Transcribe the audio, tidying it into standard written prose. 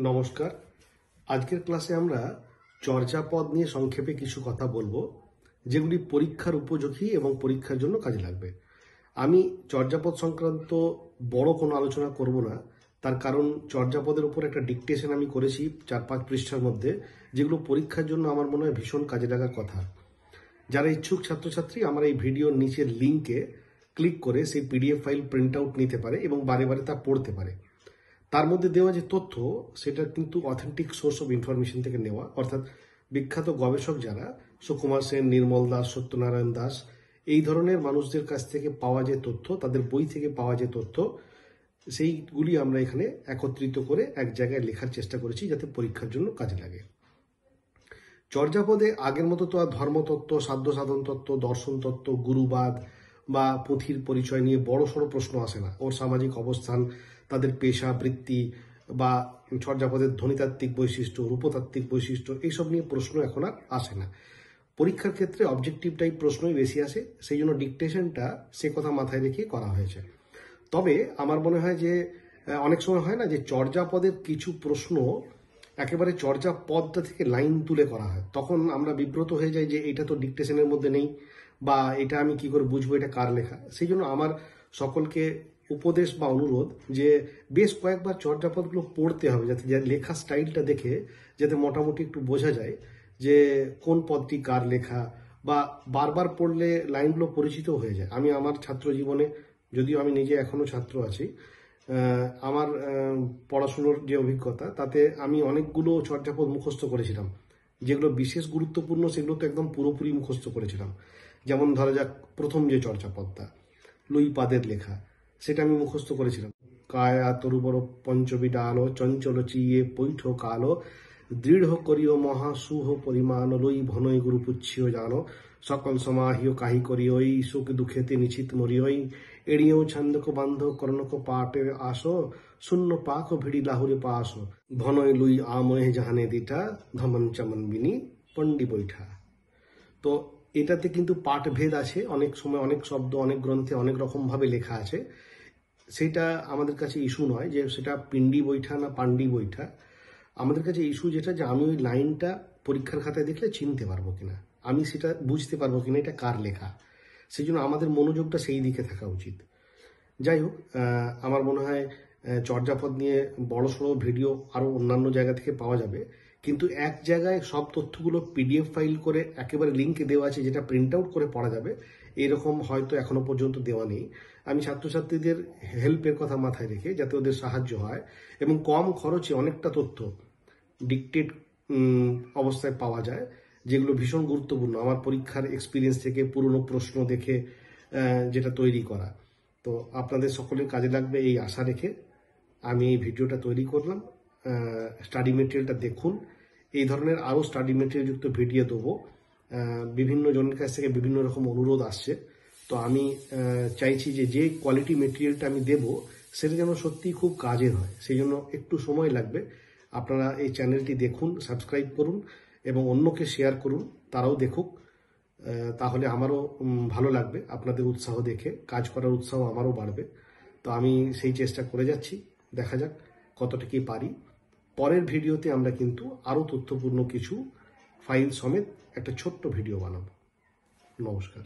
নমস্কার। আজকের ক্লাসে আমরা চর্যাপদ নিয়ে সংক্ষেপে কিছু কথা বলবো, যেগুলি পরীক্ষার উপযোগী এবং পরীক্ষার জন্য কাজে লাগবে। আমি চর্যাপদ সংক্রান্ত বড় কোনো আলোচনা করব না, তার কারণ চর্যাপদের উপর একটা ডিকটেশন আমি করেছি 4-5 পৃষ্ঠার মধ্যে, যেগুলো পরীক্ষার জন্য আমার মনে হয় ভীষণ কাজে লাগার কথা। যারা ইচ্ছুক ছাত্রছাত্রী আমার এই ভিডিওর নিচের লিঙ্কে ক্লিক করে সেই পিডিএফ ফাইল প্রিন্ট আউট নিতে পারে এবং বারে বারে তা পড়তে পারে। তার মধ্যে দেওয়া যে তথ্য সেটা কিন্তু অথেন্টিক সোর্স অফ ইনফরমেশন থেকে নেওয়া, অর্থাৎ বিখ্যাত গবেষক যারা সুকুমার সেন, নির্মল দাস, সত্যনারায়ণ দাস, এই ধরনের মানুষদের কাছ থেকে পাওয়া যে তথ্য, তাদের বই থেকে পাওয়া যে তথ্য, সেইগুলি আমরা এখানে একত্রিত করে এক জায়গায় লেখার চেষ্টা করেছি যাতে পরীক্ষার জন্য কাজে লাগে। চর্যাপদে আগের মতো তো আর ধর্মতত্ত্ব, সাধ্য সাধন তত্ত্ব, দর্শন তত্ত্ব, গুরুবাদ বা পুঁথির পরিচয় নিয়ে বড় সড়ো প্রশ্ন আসে না। ওর সামাজিক অবস্থান, তাদের পেশা, বৃত্তি বা চর্যাপদের ধ্বনিতাত্ত্বিক বৈশিষ্ট্য, রূপতাত্ত্বিক বৈশিষ্ট্য, এইসব নিয়ে প্রশ্ন এখন আর আসে না। পরীক্ষার ক্ষেত্রে অবজেক্টিভ টাইপ প্রশ্নই বেশি আসে, সেই জন্য ডিকটেশনটা সে কথা মাথায় রেখে করা হয়েছে। তবে আমার মনে হয় যে অনেক সময় হয় না যে চর্যাপদের কিছু প্রশ্ন একেবারে চর্যাপদটা থেকে লাইন তুলে করা হয়, তখন আমরা বিব্রত হয়ে যাই যে এটা তো ডিকটেশনের মধ্যে নেই, বা এটা আমি কি করে বুঝবো এটা কার লেখা। সেই জন্য আমার সকলকে উপদেশ বা অনুরোধ যে বেশ কয়েকবার চর্যাপদগুলো পড়তে হবে, যাতে লেখা স্টাইলটা দেখে যাতে মোটামুটি একটু বোঝা যায় যে কোন পদটি কার লেখা, বা বারবার পড়লে লাইনগুলো পরিচিত হয়ে যায়। আমি আমার ছাত্র জীবনে, যদিও আমি নিজে এখনো ছাত্র আছি, আমার পড়াশুনোর যে অভিজ্ঞতা, তাতে আমি অনেকগুলো চর্যাপদ মুখস্থ করেছিলাম। যেগুলো বিশেষ গুরুত্বপূর্ণ সেগুলো তো একদম পুরোপুরি মুখস্থ করেছিলাম। যেমন ধরা যাক প্রথম যে চর্যাপদটা লুইপাদের লেখা, সেটা আমি মুখস্থ করেছিলাম। কায়া তরুবর পঞ্চবিডাল চঞ্চল চিয়ে পৈঠ কালো দৃঢ় করিও মহাসুহ পরিমাণ লই ভনই গুরু পুচ্ছিও জানো সকল সমাহিও কাহি করিওই সুখ দুঃখেতে নিশ্চিত মরিওই এড়িয়েও ছন্দক বান্ধ কর্ণক পাটের আসো শূন্য পাক ভিড়ি লাহুরে পাস ভনই লুই আময়ে জাহানে দিটা ধমন চমন বিনি পন্ডি বৈঠা। তো এটাতে কিন্তু পাঠভেদ আছে, অনেক সময় অনেক শব্দ অনেক গ্রন্থে অনেক রকমভাবে লেখা আছে। সেটা আমাদের কাছে ইস্যু নয় যে সেটা পিন্ডি বৈঠা না পান্ডি বৈঠা। আমাদের কাছে ইস্যু যেটা, যে আমি ওই লাইনটা পরীক্ষার খাতায় দেখলে চিনতে পারবো কিনা, আমি সেটা বুঝতে পারবো কিনা এটা কার লেখা। সেই জন্য আমাদের মনোযোগটা সেই দিকে থাকা উচিত। যাই হোক, আমার মনে হয় চর্যাপদ নিয়ে বড়সড় ভিডিও আরও অন্যান্য জায়গা থেকে পাওয়া যাবে, কিন্তু এক জায়গায় সব তথ্যগুলো পিডিএফ ফাইল করে একেবারে লিঙ্কে দেওয়া আছে যেটা প্রিন্ট আউট করে পড়া যাবে, এরকম হয়তো এখনো পর্যন্ত দেওয়া নেই। আমি ছাত্রছাত্রীদের হেল্পের কথা মাথায় রেখে, যাতে ওদের সাহায্য হয় এবং কম খরচে অনেকটা তথ্য ডিকটেড অবস্থায় পাওয়া যায়, যেগুলো ভীষণ গুরুত্বপূর্ণ আমার পরীক্ষার এক্সপিরিয়েন্স থেকে পুরনো প্রশ্ন দেখে যেটা তৈরি করা। তো আপনাদের সকলের কাজে লাগবে এই আশা রেখে আমি এই ভিডিওটা তৈরি করলাম। স্টাডি মেটেরিয়ালটা দেখুন, এই ধরনের আরও স্টাডি মেটেরিয়ালযুক্ত ভিডিও দেবো। বিভিন্ন জনের কাছ থেকে বিভিন্ন রকম অনুরোধ আসছে, তো আমি চাইছি যে যে কোয়ালিটি মেটেরিয়ালটা আমি দেব সেটা যেন সত্যিই খুব কাজের হয়। সেই জন্য একটু সময় লাগবে। আপনারা এই চ্যানেলটি দেখুন, সাবস্ক্রাইব করুন এবং অন্যকে শেয়ার করুন, তারাও দেখুক। তাহলে আমারও ভালো লাগবে, আপনাদের উৎসাহ দেখে কাজ করার উৎসাহ আমারও বাড়বে। তো আমি সেই চেষ্টা করে যাচ্ছি, দেখা যাক কতটা কি পারি। পরের ভিডিওতে আমরা কিন্তু আরও তথ্যপূর্ণ কিছু ফাইল সমেত একটা ছোট্ট ভিডিও বানাবো। নমস্কার।